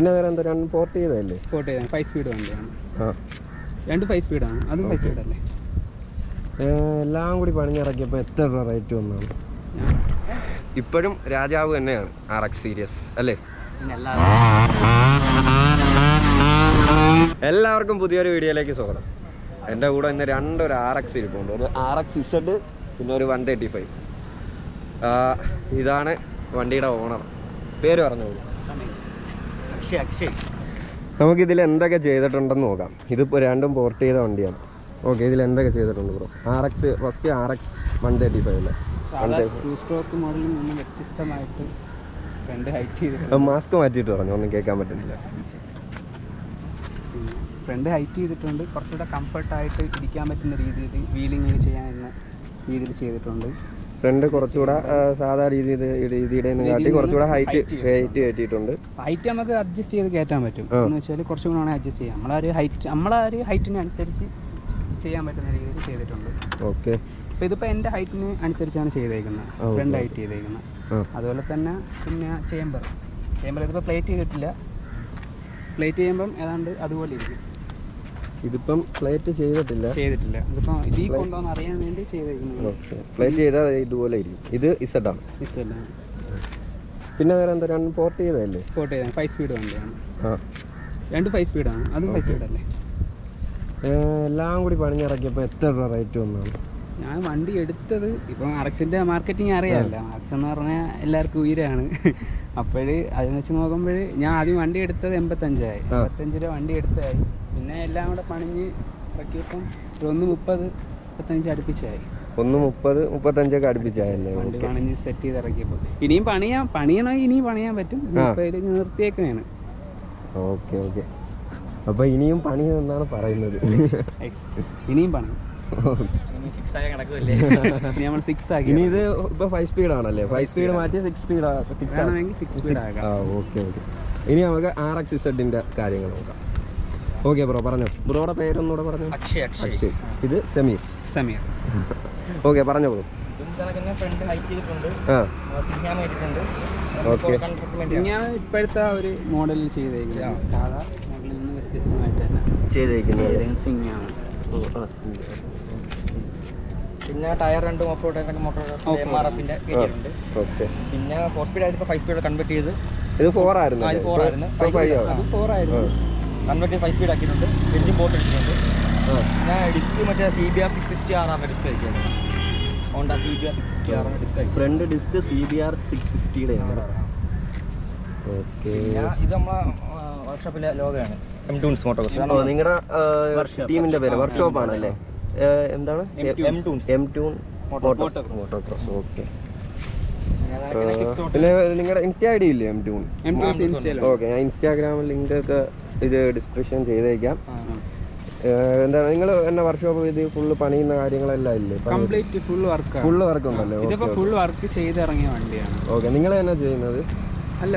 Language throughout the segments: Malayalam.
പിന്നെ വേറെ എന്താ രണ്ട് പോർട്ട് ചെയ്തതല്ലേ? പോർട്ട് ചെയ്താൽ 5 സ്പീഡ് വണ്ടിയാണ്. രണ്ട് 5 സ്പീഡാണ്, അതും 5 സ്പീഡല്ലേ? എല്ലാം കൂടി പണിഞ്ഞിറക്കിയപ്പോൾ എത്ര രൂപ റേറ്റ് വന്നാണ്? ഇപ്പോഴും രാജാവ് തന്നെയാണ് RX സീരീസ് അല്ലേ? എല്ലാവർക്കും പുതിയൊരു വീഡിയോയിലേക്ക് സ്വാഗതം. എൻ്റെ കൂടെ ഇന്ന് ഒരു RX ഇരിപ്പുണ്ട്. ഒരു RX Z, പിന്നെ ഒരു 135. ഇതാണ് വണ്ടിയുടെ ഓണർ. പേര് പറഞ്ഞോളൂ. അക്ഷയ്. നമുക്കിതിൽ എന്തൊക്കെ ചെയ്തിട്ടുണ്ടെന്ന് നോക്കാം. ഇതിപ്പോൾ രണ്ടും പോർട്ട് ചെയ്ത വണ്ടിയാണ്. ഓക്കെ, ഇതിൽ എന്തൊക്കെ ചെയ്തിട്ടുണ്ട് ബ്രോ? ഫസ്റ്റ് RX 135 അല്ലേ? സ്ട്രോക്ക് മോഡലിൽ നിന്ന് വ്യത്യസ്തമായിട്ട് ഫ്രണ്ട് ഹൈറ്റ് ചെയ്ത് മാസ്ക് മാറ്റിയിട്ട് പറഞ്ഞു, ഒന്നും കേൾക്കാൻ പറ്റുന്നില്ല. ഫ്രണ്ട് ഹൈറ്റ് ചെയ്തിട്ടുണ്ട്. കുറച്ചുകൂടെ കംഫർട്ടായിട്ട് ഇരിക്കാൻ പറ്റുന്ന രീതിയിൽ വീലിംഗ് ചെയ്യാവുന്ന രീതിയിൽ ചെയ്തിട്ടുണ്ട്. ഫ്രണ്ട് കുറച്ചുകൂടെ സാധാ രീതിയുടെ കുറച്ചുകൂടെ ഹൈറ്റ് കയറ്റിയിട്ടുണ്ട്. ഹൈറ്റ് നമുക്ക് അഡ്ജസ്റ്റ് ചെയ്ത് കയറ്റാൻ പറ്റും. എന്ന് വെച്ചാൽ കുറച്ചും കൂടെ അഡ്ജസ്റ്റ് ചെയ്യാം. നമ്മളൊരു ഹൈറ്റിനനുസരിച്ച് ചെയ്യാൻ പറ്റുന്ന രീതിയിൽ ചെയ്തിട്ടുണ്ട്. ഓക്കെ, അപ്പോൾ ഇതിപ്പോൾ എൻ്റെ ഹൈറ്റിന് അനുസരിച്ചാണ് ചെയ്തേക്കുന്നത്, ഫ്രണ്ട് ഹൈറ്റ് ചെയ്തേക്കുന്നത്. അതുപോലെ തന്നെ പിന്നെ ചേമ്പർ ഇതിപ്പോൾ പ്ലേറ്റ് ചെയ്തിട്ടില്ല. പ്ലേറ്റ് ചെയ്യുമ്പം ഏതാണ്ട് അതുപോലെ ഇരിക്കും. ഇതിപ്പം പ്ലേറ്റ് ചെയ്തിട്ടില്ല. ഇതിപ്പോൾ ലീക്ക് ഉണ്ടോ എന്ന് അറിയാൻ വേണ്ടി ചെയ്തേക്കുന്നത്. പ്ലേറ്റ് ചെയ്താൽ ഇതുപോലെ ഇരിക്കും. ഇത് ഇസഡാണ്. പിന്നെ വേറെ എന്താ രണ്ട് പോർട്ട് ചെയ്തതല്ലേ? പോർട്ട് ചെയ്താൽ 5 സ്പീഡ് വണ്ടിയാണ്. രണ്ട് 5 സ്പീഡാണ്, അതും 5 സ്പീഡല്ലേ? എല്ലാം കൂടി പണിഞ്ഞിറക്കിയപ്പോൾ എത്ര രൂപ റേറ്റ് വന്നാണ്? ഞാൻ വണ്ടി എടുത്തത് ഇപ്പം RXൻ്റെ മാർക്കറ്റിംഗ് അറിയാമല്ലോ. RX എന്ന് പറഞ്ഞാൽ എല്ലാവർക്കും ഉയരാണ്. അപ്പോഴ് അതെന്ന് വെച്ച് നോക്കുമ്പോൾ ഞാൻ ആദ്യം വണ്ടി എടുത്തത് 85,000. 85 രൂപ വണ്ടി എടുത്തതായി. പിന്നെ എല്ലാം കൂടെ പണിഞ്ഞ് ഇറക്കിയപ്പം 130-35 അടുപ്പിച്ചായി. 130-35 അടുപ്പിച്ചായല്ലേ വണ്ടി പണിഞ്ഞ് സെറ്റ് ചെയ്ത് ഇറക്കിയപ്പോൾ. ഇനിയും പണിയണമെങ്കിൽ പണിയാൻ പറ്റും. ഇപ്പോൾ നിർത്തിയേക്കാണ്. ഓക്കെ. അപ്പോൾ ഇനിയും പണിയെന്നാണ് പറയുന്നത്. ഇനിയും പണി ഇനി ഇത് ഇപ്പൊ 5 സ്പീഡ് ആണല്ലേ? 5 സ്പീഡ് മാറ്റി 6 സ്പീഡ് ആക്കാം. ഓക്കെ. ഇനി നമുക്ക് RX Z-ന്റെ കാര്യങ്ങൾ നോക്കാം. ഓക്കെ ബ്രോ, പറഞ്ഞോ. ബ്രോയുടെ പേരൊന്നുകൂടെ പറഞ്ഞു. അക്ഷയ്. ഇത് സമീർ. ഓക്കെ, പറഞ്ഞോ ബ്രോ. ഓക്കെ, ഇപ്പോഴത്തെ ഒരു മോഡലിൽ ചെയ്തേക്കുന്നത് സാധാ മോഡലിൽ നിന്ന് വ്യത്യസ്തമായിട്ട് തന്നെ ചെയ്തേക്കുന്നത്. പിന്നെ ടയർ 2 ഓഫ് റോഡ് MOTOCROSS MRF-ന്റെ ഉണ്ട്. പിന്നെ 4 സ്പീഡ് ആയിട്ട് 5 സ്പീഡ് കൺവേർട്ട് ചെയ്ത്. ഇത് 4 ആയിരുന്നു. കൺവേർട്ട് ചെയ്ത് 5 സ്പീഡ് ആക്കിയിട്ടുണ്ട്. എഞ്ചിൻ പോർട്ട് എടുത്തിട്ടുണ്ട്. പിന്നെ ഡിസ്ക് മറ്റേ CBR 650 R ഡിസ്ക് അയച്ചിട്ടുണ്ട്. Honda CBR 650 R disc. Front disc CBR 650 ആണ്. ഓക്കെ, ഇത് നമ്മളെ വർക്ക്ഷോപ്പിലെ ലോഗോയാണ്. MTUNE MOTOCROSS. നിങ്ങളുടെ ടീമിന്റെ പേര് വർക്ക്ഷോപ്പ് ആണല്ലേ? എന്താണ്? MTUNE MOTOCROSS. ഓക്കെ. പിന്നെ നിങ്ങളുടെ ഇൻസ്റ്റാ ID ഇല്ലേ? MTUNE. ഓക്കെ, ഞാൻ ഇൻസ്റ്റാഗ്രാമിൽ ലിങ്ക് ഒക്കെ ഇത് ഡിസ്ക്രിപ്ഷൻ ചെയ്തേക്കാം. എന്താണ് നിങ്ങൾ എന്നെ വർക്ക്ഷോപ്പ് ഇത് ഫുള്ള് പണിയുന്ന കാര്യങ്ങളെല്ലാം ഇല്ലേ? കംപ്ലീറ്റ് ഫുൾ വർക്ക് ഉണ്ടല്ലോ. ഇതിപ്പോൾ ഫുൾ വർക്ക് ചെയ്തിറങ്ങിയ വണ്ടിയാണ്. ഓക്കെ, നിങ്ങൾ തന്നെ ചെയ്യുന്നത്? അല്ല,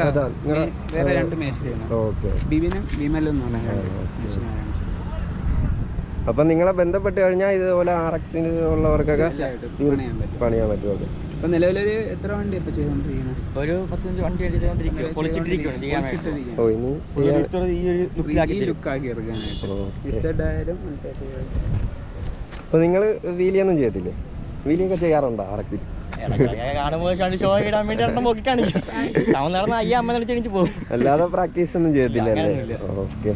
വേറെ 2 മേശരിയാണ്. ഓക്കെ. ബിമലും എന്ന് പറഞ്ഞാൽ. അപ്പം നിങ്ങളെ ബന്ധപ്പെട്ട് കഴിഞ്ഞാൽ ഇതുപോലെ RX-ന് ഉള്ളവർക്കൊക്കെ പണിയാൻ പറ്റും. ഓക്കെ. ഇപ്പം നിലവിലൊരു എത്ര വണ്ടി ഇപ്പോൾ ചെയ്തുകൊണ്ടിരിക്കുന്നത്? ഒരു 15 വണ്ടി ചെയ്തുകൊണ്ടിരിക്കുകയാണ്. ലുക്കാക്കി എടുക്കാനായിട്ട്. ഇസഡായാലും. അപ്പോൾ നിങ്ങൾ വീലിയൊന്നും ചെയ്യത്തില്ലേ? വീലിയൊക്കെ ചെയ്യാറുണ്ടോ RX-ൽ? അല്ലാതെ പ്രാക്ടീസ് ഒന്നും ചെയ്യത്തില്ലല്ലേ? ഓക്കെ.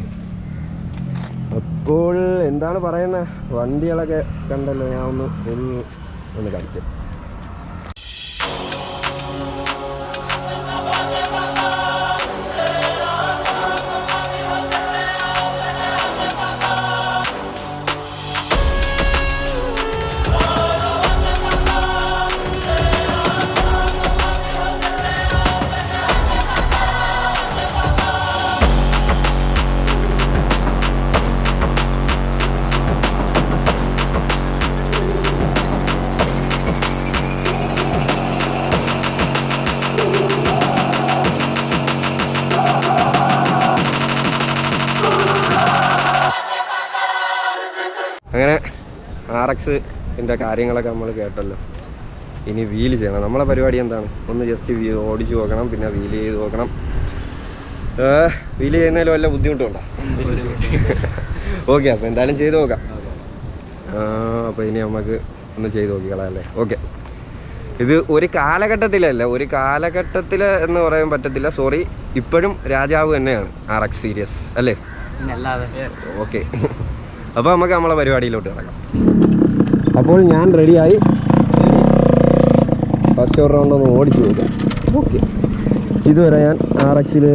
അപ്പോൾ എന്താണ് പറയുന്നത്? വണ്ടികളൊക്കെ കണ്ടല്ലോ, ഞാൻ ഒന്ന് കാണിച്ചു. അങ്ങനെ RX-ൻ്റെ കാര്യങ്ങളൊക്കെ നമ്മൾ കേട്ടല്ലോ. ഇനി വീല് ചെയ്യണം. നമ്മളെ പരിപാടി എന്താണ്? ഒന്ന് ജസ്റ്റ് ഓടിച്ച് നോക്കണം, പിന്നെ വീല് ചെയ്ത് നോക്കണം. വീല് ചെയ്യുന്നതിൽ വല്ല ബുദ്ധിമുട്ടുണ്ടോ? ഓക്കെ, അപ്പോൾ എന്തായാലും ചെയ്ത് നോക്കാം. അപ്പോൾ ഇനി നമുക്ക് ഒന്ന് ചെയ്ത് നോക്കിക്കളാം അല്ലേ? ഓക്കെ. ഇത് ഒരു കാലഘട്ടത്തിലല്ല, ഒരു കാലഘട്ടത്തിൽ എന്ന് പറയാൻ പറ്റത്തില്ല, സോറി, ഇപ്പോഴും രാജാവ് തന്നെയാണ് RX സീരീസ് അല്ലേ? ഓക്കെ, അപ്പോൾ നമുക്ക് നമ്മളെ പരിപാടിയിലോട്ട് കിടക്കാം. അപ്പോൾ ഞാൻ റെഡിയായി. ഫസ്റ്റ് ഒരു റൗണ്ട് ഒന്ന് ഓടിച്ചു നോക്കാം. ഓക്കെ, ഇതുവരെ ഞാൻ RXൽ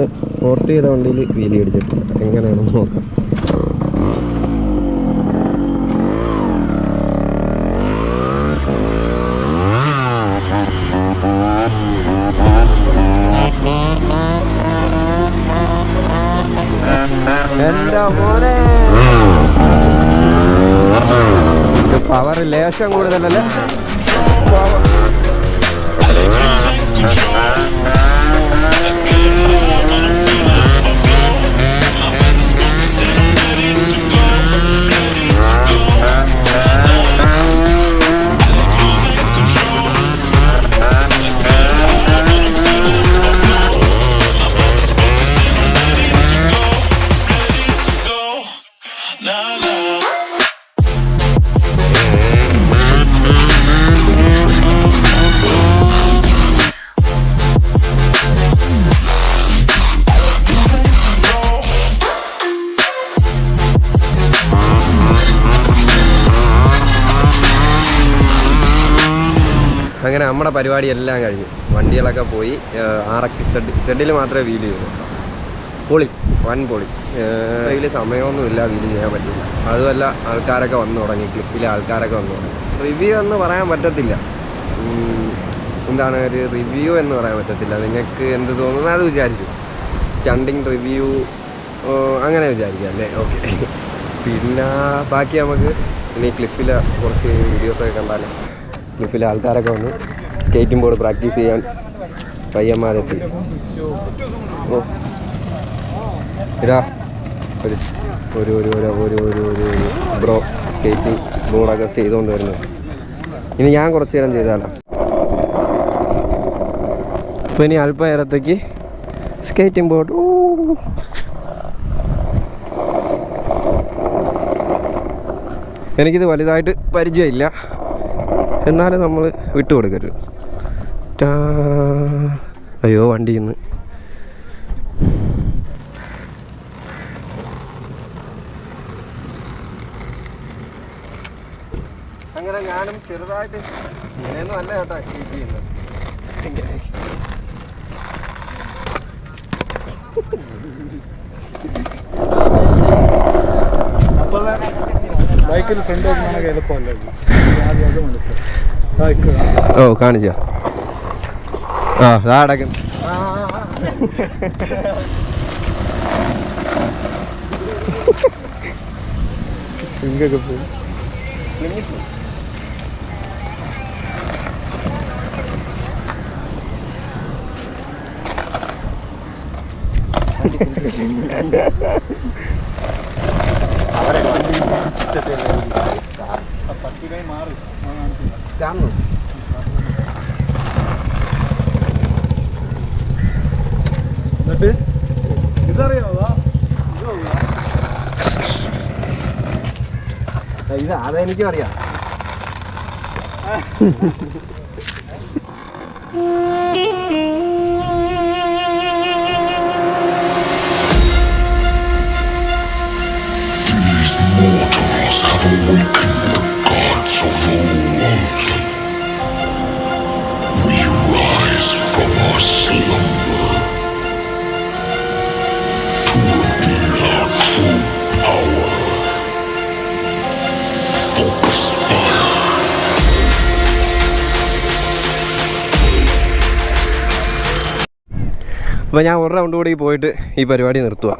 പോർട്ട് ചെയ്ത വണ്ടിയിൽ വീലി അടിച്ചിട്ടില്ല. എങ്ങനെയാണെന്ന് നോക്കാം. എൻ്റെ മോനെ, പവർ ലേശം കൂടുതലല്ലേ? അങ്ങനെ നമ്മുടെ പരിപാടി എല്ലാം കഴിഞ്ഞു. വണ്ടികളൊക്കെ പോയി. RX ഷെഡിൽ മാത്രമേ വീല് ചെയ്യുള്ളൂ. പൊളി, വൻ പൊളി. ഇതിൽ സമയമൊന്നുമില്ല, വീല് ചെയ്യാൻ പറ്റില്ല. അതുമല്ല, ആൾക്കാരൊക്കെ വന്നു തുടങ്ങി, ക്ലിപ്പിലെ ആൾക്കാരൊക്കെ വന്നു തുടങ്ങി. റിവ്യൂ എന്ന് പറയാൻ പറ്റത്തില്ല. എന്താണ് ഒരു റിവ്യൂ എന്ന് പറയാൻ പറ്റത്തില്ല. നിങ്ങൾക്ക് എന്ത് തോന്നുന്നു അത് വിചാരിച്ചു. സ്റ്റണ്ടിങ് റിവ്യൂ അങ്ങനെ വിചാരിക്കാം അല്ലേ? ഓക്കെ. പിന്നെ ബാക്കി നമുക്ക് ഇനി ക്ലിപ്പിലെ കുറച്ച് വീഡിയോസൊക്കെ കണ്ടാലോ. ക്ലിപ്പിലെ ആൾക്കാരൊക്കെ വന്നു സ്കേറ്റിംഗ് ബോർഡ് പ്രാക്ടീസ് ചെയ്യാൻ പയ്യന്മാരെത്തി. ഓ ഇതാ ഒരു ഒരു ഒരു ഒരു ഒരു ഒരു ബ്രോ സ്കേറ്റിംഗ് ബോർഡൊക്കെ ചെയ്തുകൊണ്ട് വരുന്നത്. ഇനി ഞാൻ കുറച്ച് നേരം ചെയ്താലോ. അപ്പോൾ ഇനി അല്പം നേരത്തേക്ക് സ്കേറ്റിംഗ് ബോർഡ്. എനിക്കിത് വലുതായിട്ട് പരിചയമില്ല, എന്നാലും നമ്മൾ വിട്ടുകൊടുക്കരുത്. അയ്യോ, വണ്ടിയിൽ നിന്ന് അങ്ങനെ ഞാനും ചെറുതായിട്ട് ഇങ്ങനെയൊന്നും അല്ല കേട്ടോ കീപ്പ് ചെയ്യുന്നത്. ഓ കാണിച്ച അതാ അടക്കും. ഇങ്ങൊക്കെ പോയി എന്നിട്ട് ഇതറിയാവോ? ഇത് അതെനിക്കും അറിയാം. These mortals have awakened the gods of old. We rise from our slumber to reveal our true power. Focus fire. അപ്പോൾ ഞാൻ ഒരു റൗണ്ട് കൂടി പോയിട്ട് ഈ പരിപാടി നിർത്തുക.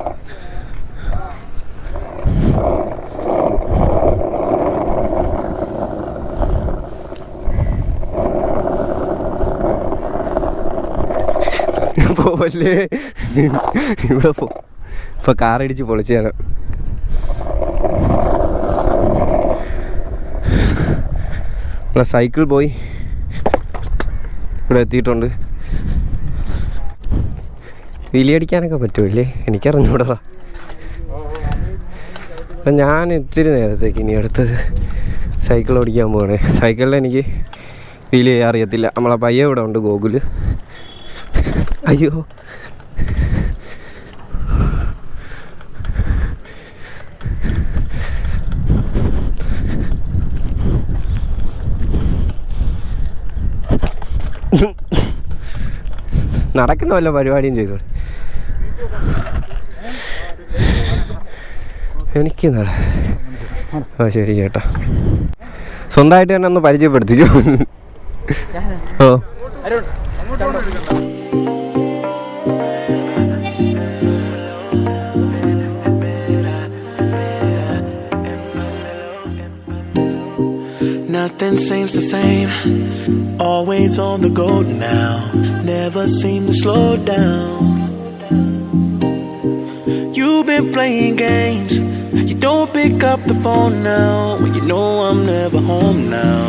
പോവല്ലേ, ഇവിടെ ഇപ്പോൾ കാറിടിച്ച് പൊളിച്ചാണ്. ഇവിടെ സൈക്കിൾ പോയി ഇവിടെ എത്തിയിട്ടുണ്ട്. വീലിയടിക്കാനൊക്കെ പറ്റുമല്ലേ? എനിക്കറിഞ്ഞൂടാ. അപ്പം ഞാൻ ഇത്തിരി നേരത്തേക്ക് ഇനി അടുത്തത് സൈക്കിൾ ഓടിക്കാൻ പോകണേ. സൈക്കിളിൽ എനിക്ക് വീല് ചെയ്യാൻ അറിയത്തില്ല. നമ്മളെ പയ്യ ഇവിടെ ഉണ്ട്, ഗോകുല്. അയ്യോ, നടക്കുന്ന വല്ല പരിപാടിയും ചെയ്തോളൂ. എനിക്ക് ശരി ചേട്ടാ, സ്വന്തമായിട്ട് തന്നെ ഒന്ന് പരിചയപ്പെടുത്തിക്കോ. ഓ, Nothing seems the same, always on the go now, never seem to slow down. You've been playing games, you don't pick up the phone now, when you know I'm never home now.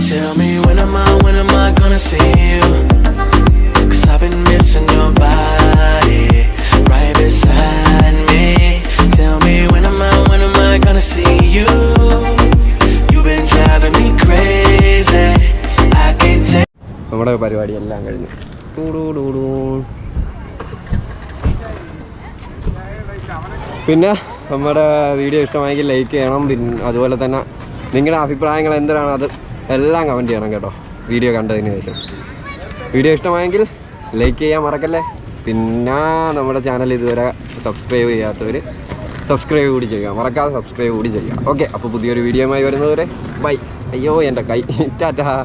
Tell me when am I gonna see you, 'cause I've been missing your body right beside me. Tell me when am I gonna see you, driving me crazy. I can't take. നമ്മുടെ പരിപാടി എല്ലാം കഴിഞ്ഞു. പിന്നെ നമ്മുടെ വീഡിയോ ഇഷ്ടമായെങ്കിൽ ലൈക്ക് ചെയ്യണം. പിന്നെ അതുപോലെ തന്നെ നിങ്ങളുടെ അഭിപ്രായങ്ങൾ എന്താണ് അത് എല്ലാം കമൻറ്റ് ചെയ്യണം കേട്ടോ, വീഡിയോ കണ്ടതിന് ശേഷം. വീഡിയോ ഇഷ്ടമായെങ്കിൽ ലൈക്ക് ചെയ്യാൻ മറക്കല്ലേ. പിന്നെ നമ്മുടെ ചാനൽ ഇതുവരെ സബ്സ്ക്രൈബ് ചെയ്യാത്തവർ സബ്സ്ക്രൈബ് കൂടി ചെയ്യുക, മറക്കാതെ സബ്സ്ക്രൈബ് കൂടി ചെയ്യുക. ഓക്കെ, അപ്പോൾ പുതിയൊരു വീഡിയോയുമായി വരുന്നവരെ ബൈ. അയ്യോ, എൻ്റെ കൈ ടാറ്റാ.